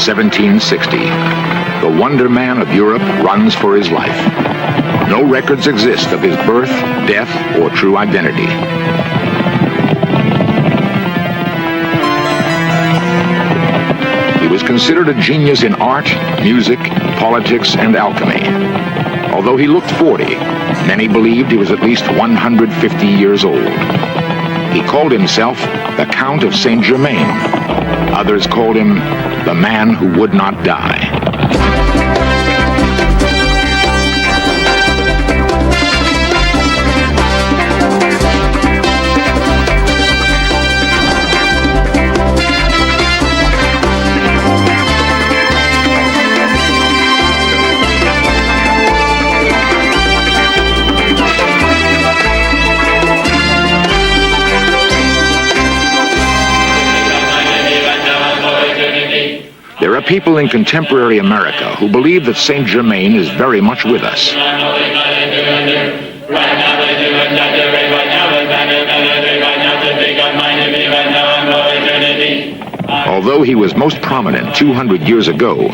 1760. The Wonder Man of Europe runs for his life. No records exist of his birth, death, or true identity. He was considered a genius in art, music, politics, and alchemy. Although he looked 40, many believed he was at least 150 years old. He called himself the Count of Saint Germain. Others called him the man who would not die. There are people in contemporary America who believe that Saint Germain is very much with us. Although he was most prominent 200 years ago,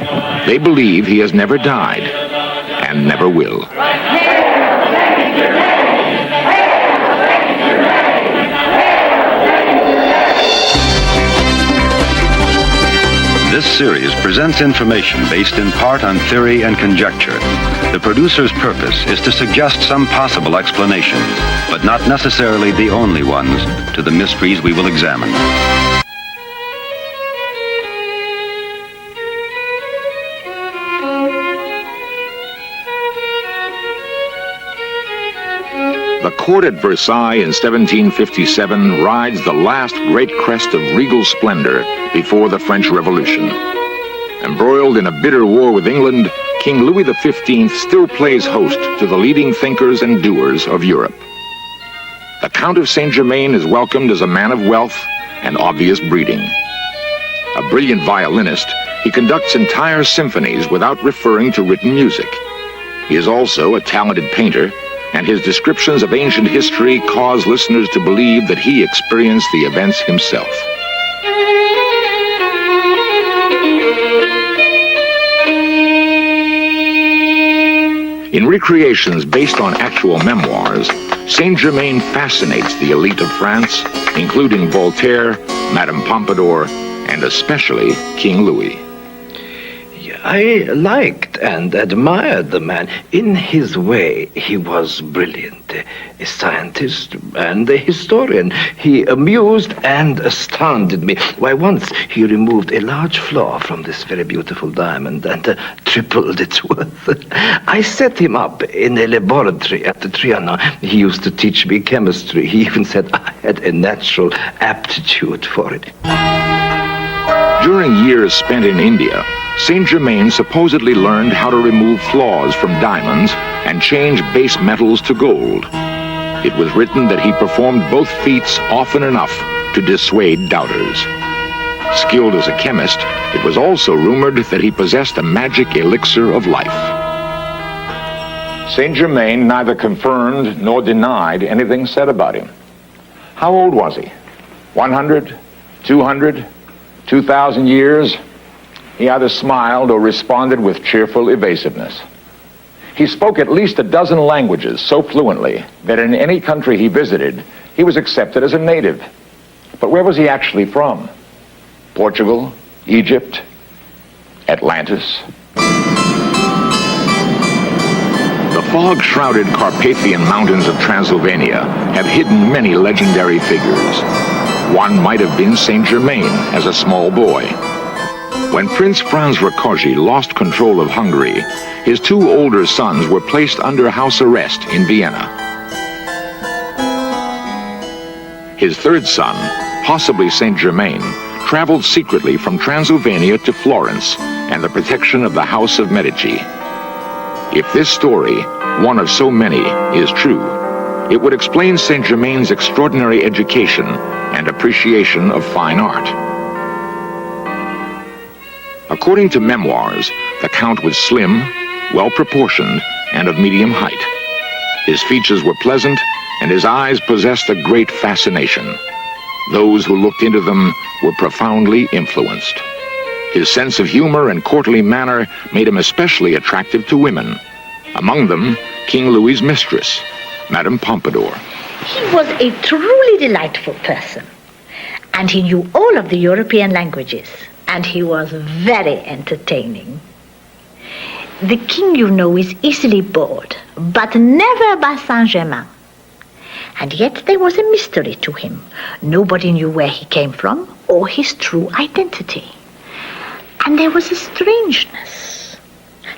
they believe he has never died and never will. This series presents information based in part on theory and conjecture. The producer's purpose is to suggest some possible explanations, but not necessarily the only ones, to the mysteries we will examine. The court at Versailles in 1757 rides the last great crest of regal splendor before the French Revolution. Embroiled in a bitter war with England, King Louis XV still plays host to the leading thinkers and doers of Europe. The Count of Saint Germain is welcomed as a man of wealth and obvious breeding. A brilliant violinist, he conducts entire symphonies without referring to written music. He is also a talented painter, and his descriptions of ancient history cause listeners to believe that he experienced the events himself. In recreations based on actual memoirs, Saint Germain fascinates the elite of France, including Voltaire, Madame Pompadour, and especially King Louis. I liked and admired the man. In his way, he was brilliant, a scientist and a historian. He amused and astounded me. Why, once he removed a large flaw from this very beautiful diamond and tripled its worth. I set him up in a laboratory at the Trianon. He used to teach me chemistry. He even said I had a natural aptitude for it. During years spent in India, Saint Germain supposedly learned how to remove flaws from diamonds and change base metals to gold. It was written that he performed both feats often enough to dissuade doubters. Skilled as a chemist, it was also rumored that he possessed a magic elixir of life. Saint Germain neither confirmed nor denied anything said about him. How old was he? 100? 200? 2,000 years? He either smiled or responded with cheerful evasiveness. He spoke at least a dozen languages so fluently that in any country he visited, he was accepted as a native. But where was he actually from? Portugal? Egypt? Atlantis? The fog-shrouded Carpathian mountains of Transylvania have hidden many legendary figures. One might have been Saint Germain as a small boy. When Prince Franz Rákóczi lost control of Hungary, his two older sons were placed under house arrest in Vienna. His third son, possibly Saint Germain, traveled secretly from Transylvania to Florence and the protection of the House of Medici. If this story, one of so many, is true, it would explain Saint Germain's extraordinary education and appreciation of fine art. According to memoirs, the Count was slim, well-proportioned, and of medium height. His features were pleasant, and his eyes possessed a great fascination. Those who looked into them were profoundly influenced. His sense of humor and courtly manner made him especially attractive to women. Among them, King Louis's mistress, Madame Pompadour. He was a truly delightful person. And he knew all of the European languages. And he was very entertaining. The king, you know, is easily bored, but never by Saint-Germain. And yet there was a mystery to him. Nobody knew where he came from or his true identity. And there was a strangeness.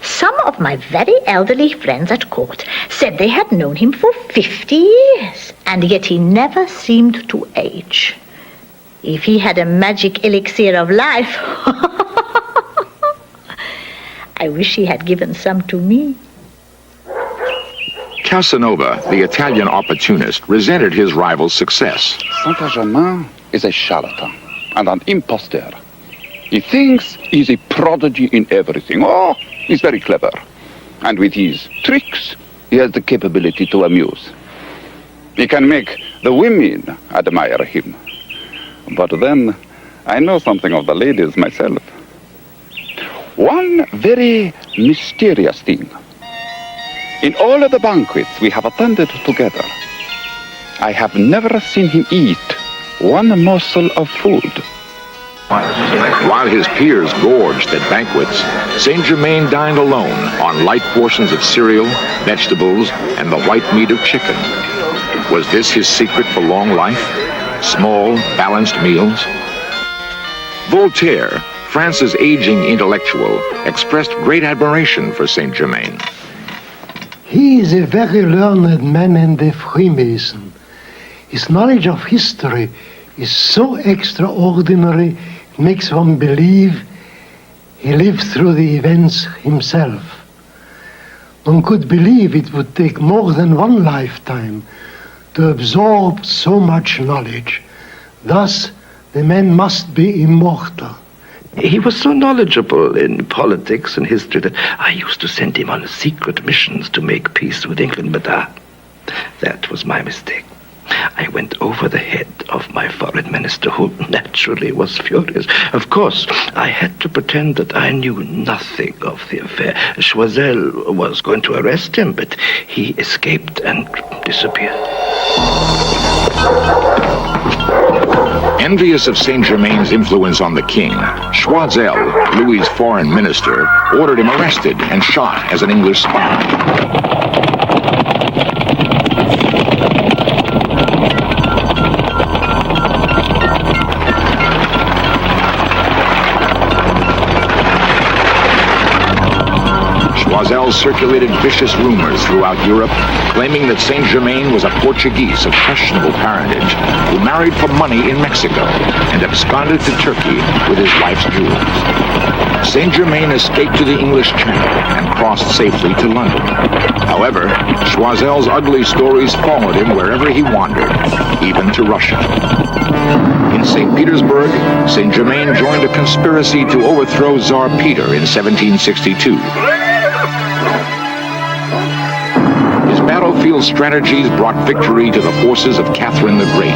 Some of my very elderly friends at court said they had known him for 50 years, and yet he never seemed to age. If he had a magic elixir of life, I wish he had given some to me. Casanova, the Italian opportunist, resented his rival's success. Saint-Germain is a charlatan and an impostor. He thinks he's a prodigy in everything. Oh, he's very clever. And with his tricks, he has the capability to amuse. He can make the women admire him. But then, I know something of the ladies myself. One very mysterious thing. In all of the banquets we have attended together, I have never seen him eat one morsel of food. While his peers gorged at banquets, Saint-Germain dined alone on light portions of cereal, vegetables, and the white meat of chicken. Was this his secret for long life? Small, balanced meals? Voltaire, France's aging intellectual, expressed great admiration for Saint-Germain. He is a very learned man and a Freemason. His knowledge of history is so extraordinary, it makes one believe he lived through the events himself. One could believe it would take more than one lifetime to absorb so much knowledge. Thus, the man must be immortal. He was so knowledgeable in politics and history that I used to send him on secret missions to make peace with England, but that was my mistake. I went over the head of my foreign minister, who naturally was furious. Of course, I had to pretend that I knew nothing of the affair. Choiseul was going to arrest him, but he escaped and disappeared. Envious of Saint-Germain's influence on the king, Choiseul, Louis's foreign minister, ordered him arrested and shot as an English spy. Choiseul circulated vicious rumors throughout Europe, claiming that Saint-Germain was a Portuguese of questionable parentage who married for money in Mexico and absconded to Turkey with his wife's jewels. Saint-Germain escaped to the English Channel and crossed safely to London. However, Choiseul's ugly stories followed him wherever he wandered, even to Russia. In St. Petersburg, Saint-Germain joined a conspiracy to overthrow Tsar Peter in 1762. Battlefield strategies brought victory to the forces of Catherine the Great.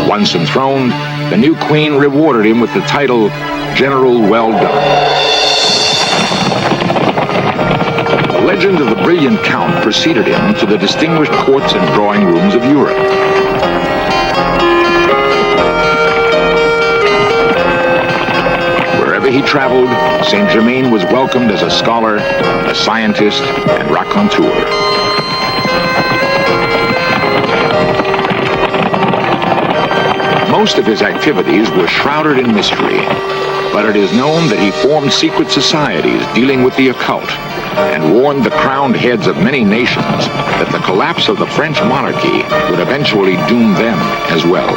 Once enthroned, the new queen rewarded him with the title General Well Done. The legend of the brilliant count preceded him to the distinguished courts and drawing rooms of Europe. Wherever he traveled, Saint-Germain was welcomed as a scholar, a scientist, and raconteur. Most of his activities were shrouded in mystery, but it is known that he formed secret societies dealing with the occult and warned the crowned heads of many nations that the collapse of the French monarchy would eventually doom them as well.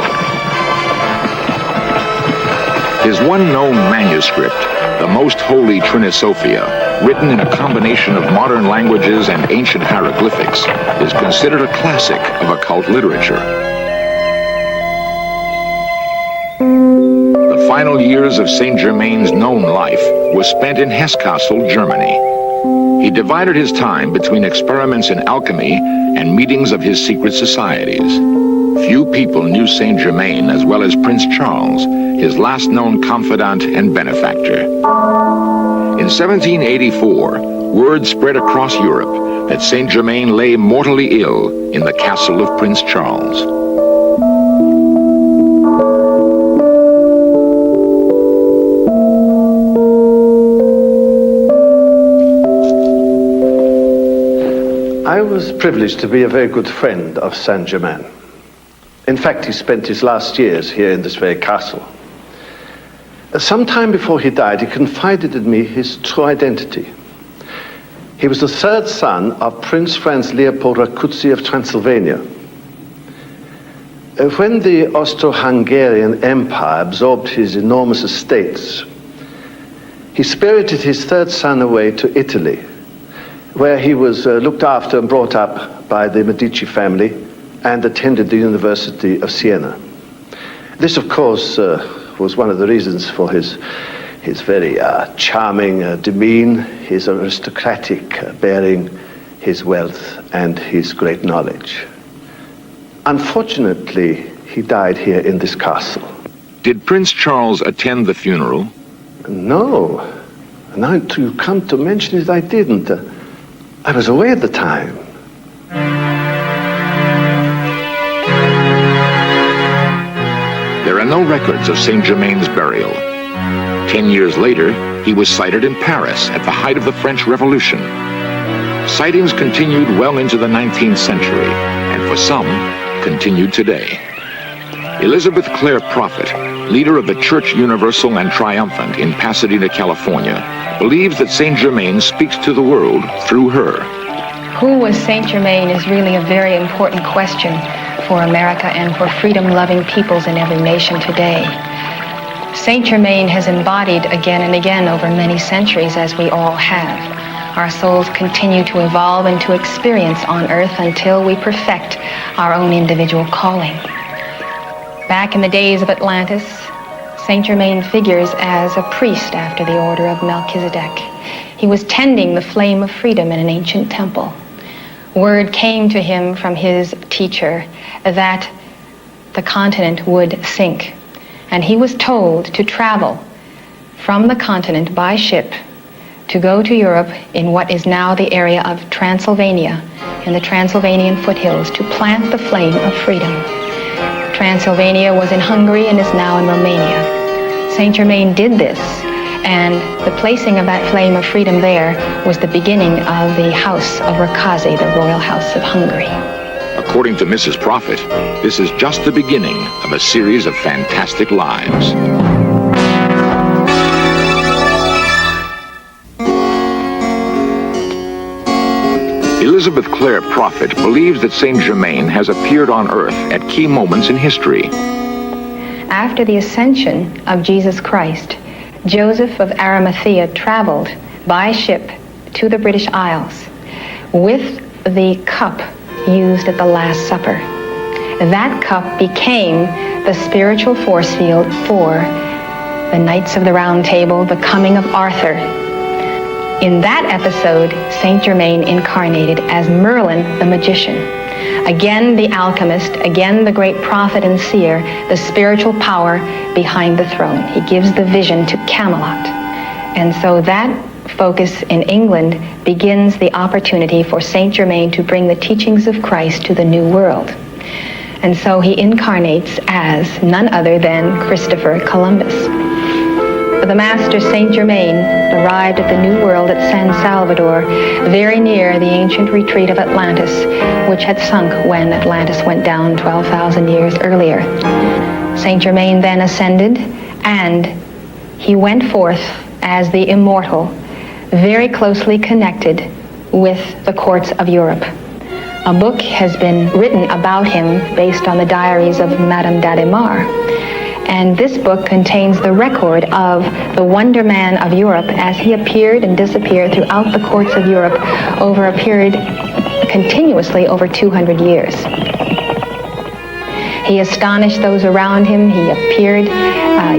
His one known manuscript, the Most Holy Trinisophia, written in a combination of modern languages and ancient hieroglyphics, is considered a classic of occult literature. The final years of Saint-Germain's known life were spent in Hesse-Kassel, Germany. He divided his time between experiments in alchemy and meetings of his secret societies. Few people knew Saint Germain as well as Prince Charles, his last known confidant and benefactor. In 1784, word spread across Europe that Saint Germain lay mortally ill in the castle of Prince Charles. I was privileged to be a very good friend of Saint Germain. In fact, he spent his last years here in this very castle. Some time before he died, he confided in me his true identity. He was the third son of Prince Franz Leopold Rákóczi of Transylvania. When the Austro-Hungarian Empire absorbed his enormous estates, he spirited his third son away to Italy, where he was looked after and brought up by the Medici family and attended the University of Siena. This, of course, was one of the reasons for his very charming demeanor, his aristocratic bearing, his wealth, and his great knowledge. Unfortunately, he died here in this castle. Did Prince Charles attend the funeral? No. Now you come to mention it, I didn't. I was away at the time. There are no records of Saint Germain's burial. 10 years later, he was sighted in Paris at the height of the French Revolution. Sightings continued well into the 19th century, and for some, continued today. Elizabeth Clare Prophet, leader of the Church Universal and Triumphant in Pasadena, California, believes that Saint Germain speaks to the world through her. Who was Saint Germain is really a very important question for America and for freedom-loving peoples in every nation today. Saint Germain has embodied again and again over many centuries, as we all have. Our souls continue to evolve and to experience on earth until we perfect our own individual calling. Back in the days of Atlantis, Saint Germain figures as a priest after the order of Melchizedek. He was tending the flame of freedom in an ancient temple. Word came to him from his teacher that the continent would sink, and he was told to travel from the continent by ship to go to Europe in what is now the area of Transylvania, in the Transylvanian foothills, to plant the flame of freedom. Transylvania was in Hungary and is now in Romania. Saint Germain did this, and the placing of that flame of freedom there was the beginning of the House of Rákóczi, the royal house of Hungary. According to Mrs. Prophet, this is just the beginning of a series of fantastic lives. Elizabeth Clare Prophet believes that Saint Germain has appeared on earth at key moments in history. After the ascension of Jesus Christ, Joseph of Arimathea traveled by ship to the British Isles with the cup used at the Last Supper. That cup became the spiritual force field for the Knights of the Round Table, the coming of Arthur. In that episode, Saint Germain incarnated as Merlin the magician. Again, the alchemist, again, the great prophet and seer, the spiritual power behind the throne. He gives the vision to Camelot. And so that focus in England begins the opportunity for Saint Germain to bring the teachings of Christ to the New World. And so he incarnates as none other than Christopher Columbus. The master Saint Germain arrived at the New World at San Salvador, very near the ancient retreat of Atlantis, which had sunk when Atlantis went down 12,000 years earlier. Saint Germain then ascended, and he went forth as the immortal, very closely connected with the courts of Europe. A book has been written about him based on the diaries of Madame d'Adhémar. And this book contains the record of the Wonder Man of Europe as he appeared and disappeared throughout the courts of Europe over a period continuously over 200 years. He astonished those around him. He appeared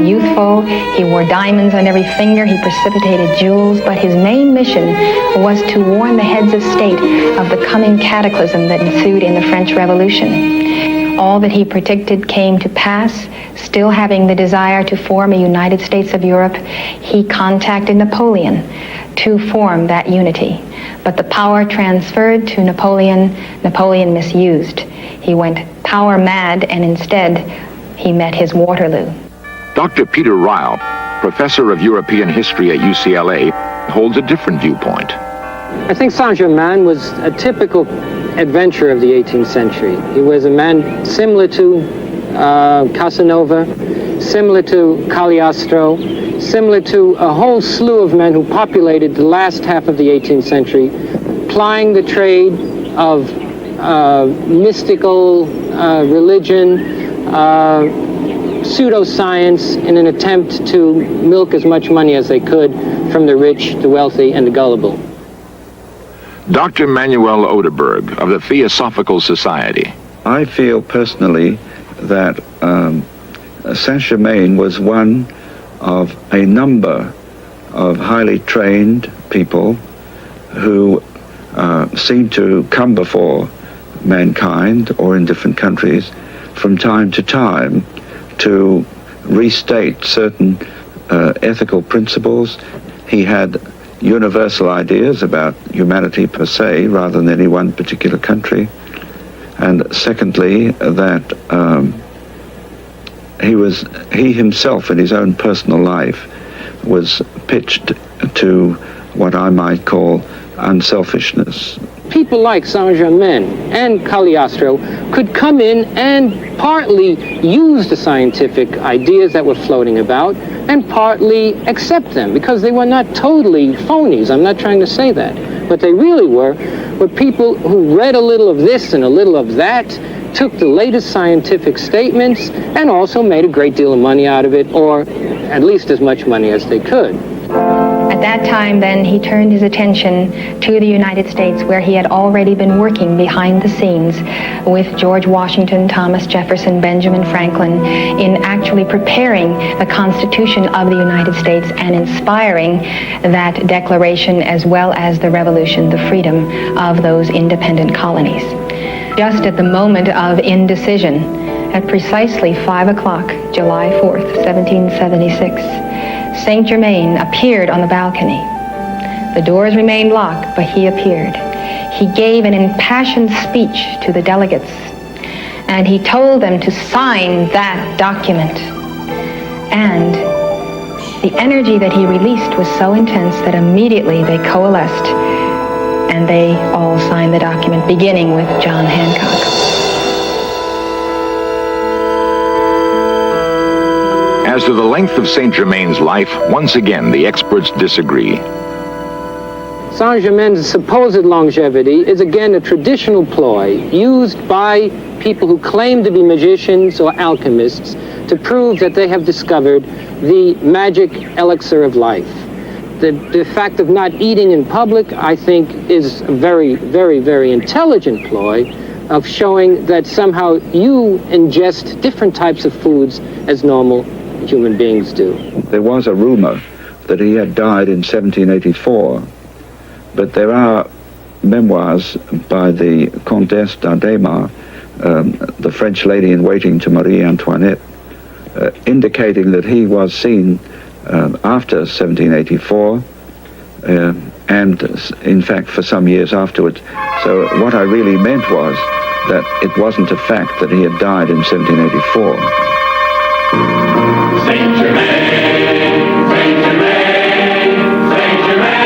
youthful. He wore diamonds on every finger. He precipitated jewels. But his main mission was to warn the heads of state of the coming cataclysm that ensued in the French Revolution. all that he predicted came to pass. Still having the desire to form a United States of Europe, he contacted Napoleon to form that unity. But the power transferred to Napoleon, Napoleon misused. He went power mad, and instead he met his Waterloo. Dr. Peter Reill, professor of European history at UCLA, holds a different viewpoint. I think Saint-Germain was a typical adventurer of the 18th century. He was a man similar to Casanova, similar to Cagliostro, similar to a whole slew of men who populated the last half of the 18th century, plying the trade of mystical religion, pseudoscience, in an attempt to milk as much money as they could from the rich, the wealthy, and the gullible. Dr. Manuel Oderburg of the Theosophical Society. I feel personally that Saint-Germain was one of a number of highly trained people who seemed to come before mankind or in different countries from time to time to restate certain ethical principles. He had universal ideas about humanity per se rather than any one particular country. And secondly, that he himself in his own personal life was pitched to what I might call unselfishness. People like Saint-Germain and Cagliostro could come in and partly use the scientific ideas that were floating about and partly accept them, because they were not totally phonies. I'm not trying to say that. What they really were people who read a little of this and a little of that, took the latest scientific statements, and also made a great deal of money out of it, or at least as much money as they could. At that time, then, he turned his attention to the United States, where he had already been working behind the scenes with George Washington, Thomas Jefferson, Benjamin Franklin, in actually preparing the Constitution of the United States and inspiring that declaration, as well as the revolution, the freedom of those independent colonies. Just at the moment of indecision, at precisely 5 o'clock, July 4th, 1776, Saint-Germain appeared on the balcony. The doors remained locked, but he appeared. He gave an impassioned speech to the delegates, and he told them to sign that document. And the energy that he released was so intense that immediately they coalesced, and they all signed the document, beginning with John Hancock. As to the length of Saint-Germain's life, once again, the experts disagree. Saint-Germain's supposed longevity is again a traditional ploy used by people who claim to be magicians or alchemists to prove that they have discovered the magic elixir of life. The fact of not eating in public, I think, is a very, very, very intelligent ploy of showing that somehow you ingest different types of foods as normal human beings do. There was a rumor that he had died in 1784, but there are memoirs by the Comtesse d'Andémar, the French lady-in-waiting to Marie Antoinette, indicating that he was seen after 1784, and in fact for some years afterwards. So what I really meant was that it wasn't a fact that he had died in 1784. Saint-Germain, Saint-Germain, Saint-Germain.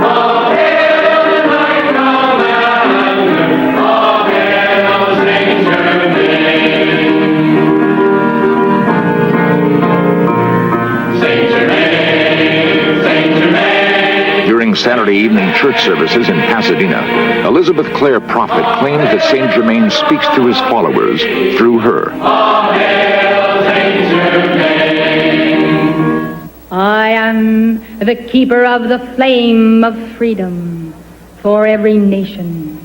All hail the Knight Commander, all hail Saint-Germain. Saint-Germain, Saint-Germain. During Saturday evening church services in Pasadena, Elizabeth Clare Prophet claims that Saint-Germain speaks to his followers through her. I am the keeper of the flame of freedom for every nation.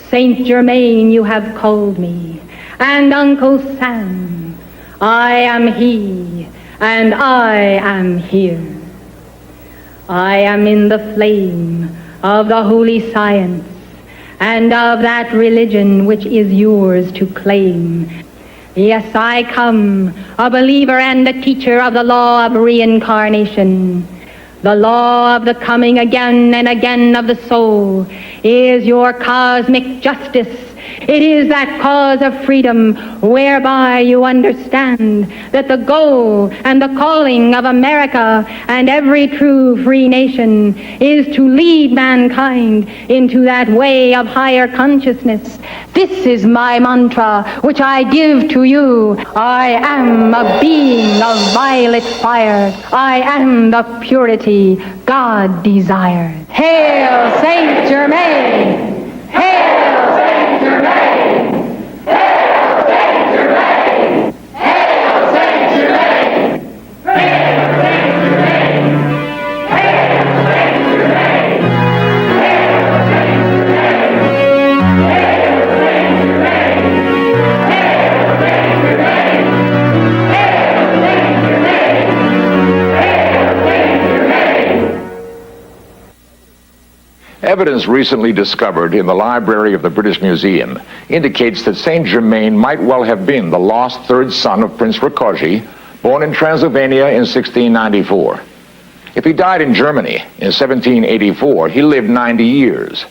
Saint-Germain, you have called me, and Uncle Sam. I am he, and I am here. I am in the flame of the holy science, and of that religion which is yours to claim. Yes, I come, a believer and a teacher of the law of reincarnation. The law of the coming again and again of the soul is your cosmic justice. It is that cause of freedom whereby you understand that the goal and the calling of America and every true free nation is to lead mankind into that way of higher consciousness. This is my mantra which I give to you. I am a being of violet fire. I am the purity God desired. Hail Saint Germain! Hail Saint Germain! Hail Saint Germain! Hail Saint Germain! Hail Saint Germain! Hail Saint Germain! Hail Saint Germain! Hail Saint Germain! Hail Saint Germain! Hail Saint Germain! Hail Saint Germain! Evidence recently discovered in the library of the British Museum indicates that Saint Germain might well have been the lost third son of Prince Rakoczy, born in Transylvania in 1694. If he died in Germany in 1784, he lived 90 years.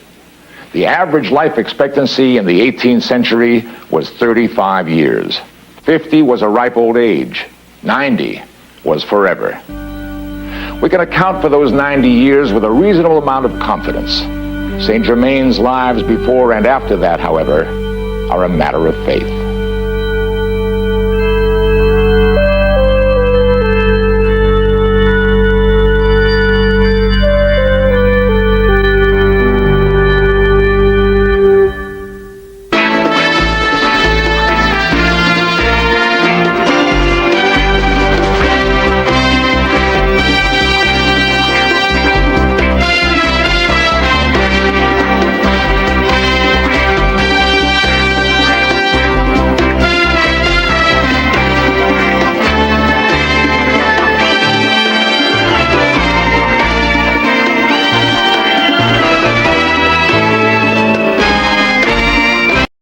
The average life expectancy in the 18th century was 35 years. 50 was a ripe old age. 90 was forever. We can account for those 90 years with a reasonable amount of confidence. Saint Germain's lives before and after that, however, are a matter of faith.